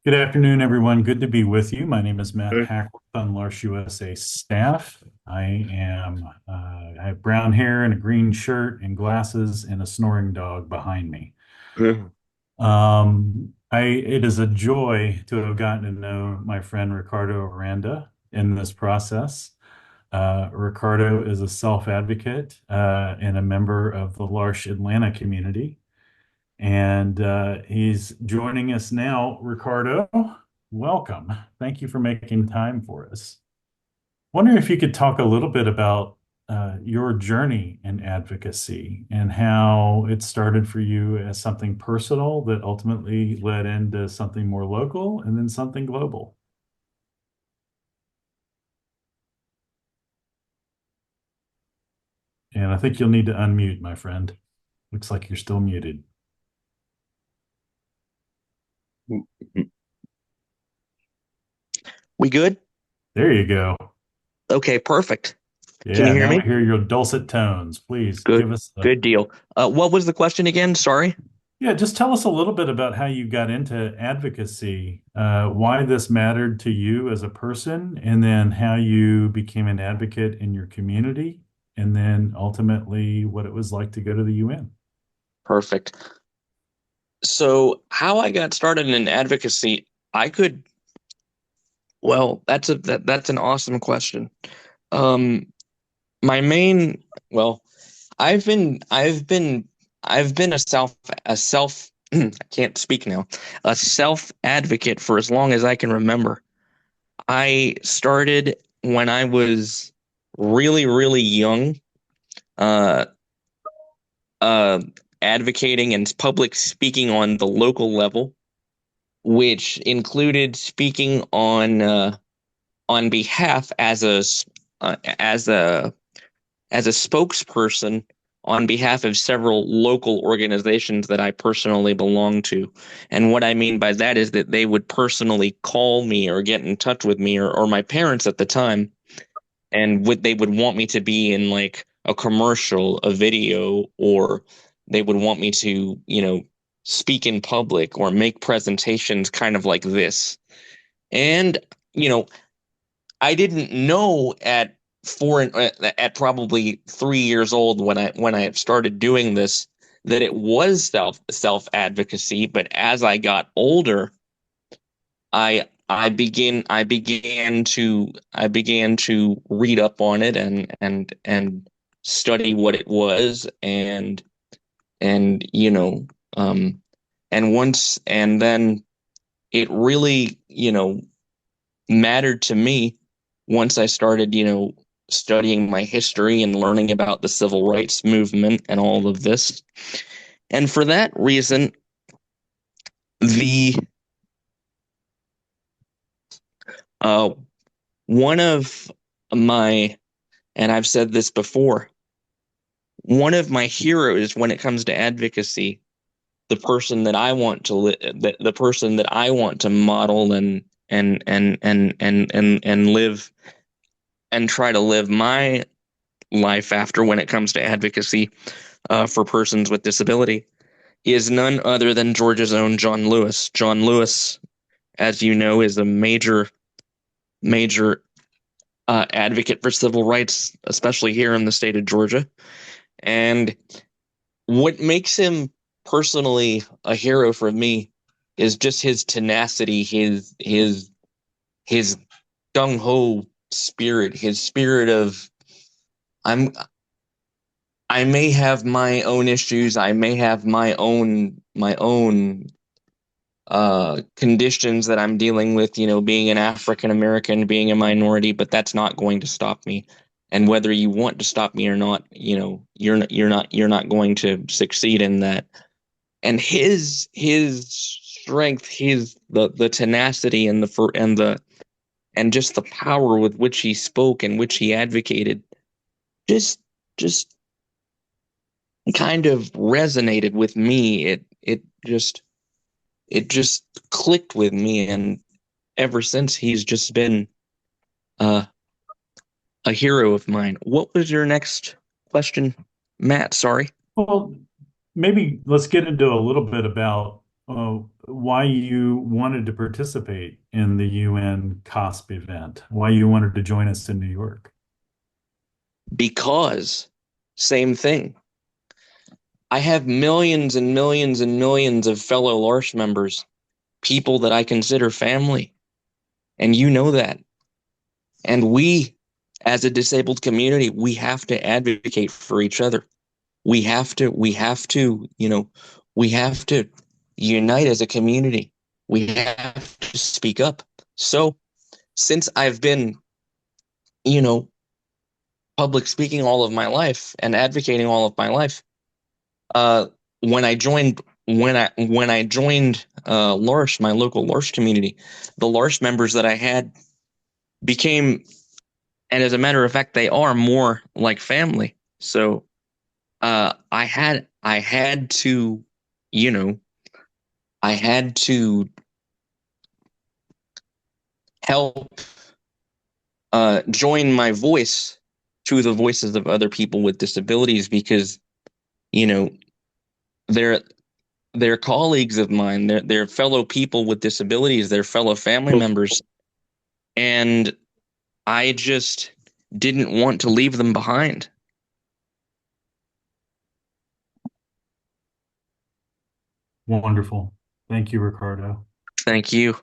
Good afternoon, everyone. Good to be with you. My name is Matt Uh, Hackworth on L'Arche USA staff. I have brown hair and a green shirt and glasses and a snoring dog behind me. It is a joy to have gotten to know my friend Ricardo Aranda in this process. Ricardo is a self-advocate and a member of the L'Arche Atlanta community. And he's joining us now. Ricardo, welcome. Thank you for making time for us. Wondering if you could talk a little bit about your journey in advocacy and how it started for you as something personal that ultimately led into something more local and then something global. And I think you'll need to unmute, my friend. Looks like you're still muted. we good? There you go. Okay, perfect. Can Yeah, you hear now me? we hear your dulcet tones. Please give Good. us a Good deal. What was the question again? Sorry. Yeah, just tell us a little bit about how you got into advocacy, why this mattered to you as a person, and then how you became an advocate in your community, and then ultimately what it was like to go to the UN. Perfect. So, how I got started in advocacy, I could, well, that's an awesome question. Um, my main, well, I've been I've been a self I can't speak now, a self advocate for as long as I can remember. I started when I was really, really young, uh, uh, advocating and public speaking on the local level, which included speaking on behalf as a as a spokesperson on behalf of several local organizations that I personally belong to. And what I mean by that is that they would personally call me or get in touch with me or my parents at the time, and they would want me to be in like a commercial, a video, or they would want me to, speak in public or make presentations kind of like this. And, you know, I didn't know at probably 3 years old when I started doing this that it was self advocacy. But as I got older, I began to read up on it and study what it was and um and then it really mattered to me once I started studying my history and learning about the civil rights movement and all of this. And for that reason, the uh one of my and I've said this before, one of my heroes when it comes to advocacy, the person that I want to the person that I want to model and live and try to live my life after when it comes to advocacy for persons with disability is none other than Georgia's own John Lewis. John Lewis, as you know, is a major advocate for civil rights, especially here in the state of Georgia. And what makes him personally a hero for me is just his tenacity, his gung ho spirit, his spirit of I'm I may have my own issues, I may have my own conditions that I'm dealing with, being an African American, being a minority, but that's not going to stop me. And whether you want to stop me or not, you're not going to succeed in that. And his strength, his the tenacity and and just the power with which he spoke and which he advocated, just just kind of resonated with me. It just clicked with me, and ever since he's just been uh, a hero of mine. What was your next question, Matt? Sorry. Well, maybe let's get into a little bit about why you wanted to participate in the UN COSP event, why you wanted to join us in New York. Because same thing. I have millions and millions and millions of fellow Lorsch members, people that I consider family, and you know that. And we, as a disabled community, we have to advocate for each other. We have to unite as a community. We have to speak up. So since I've been, you know, public speaking all of my life and advocating all of my life, uh, when I joined Lorsch, my local Lorsch community, the Lorsch members that I had became, and as a matter of fact, they are more like family. So I had to, you know, I had to help join my voice to the voices of other people with disabilities because you know they're they're colleagues of mine, they're fellow people with disabilities, they're fellow family members, and I just didn't want to leave them behind. Wonderful. Thank you, Ricardo. Thank you.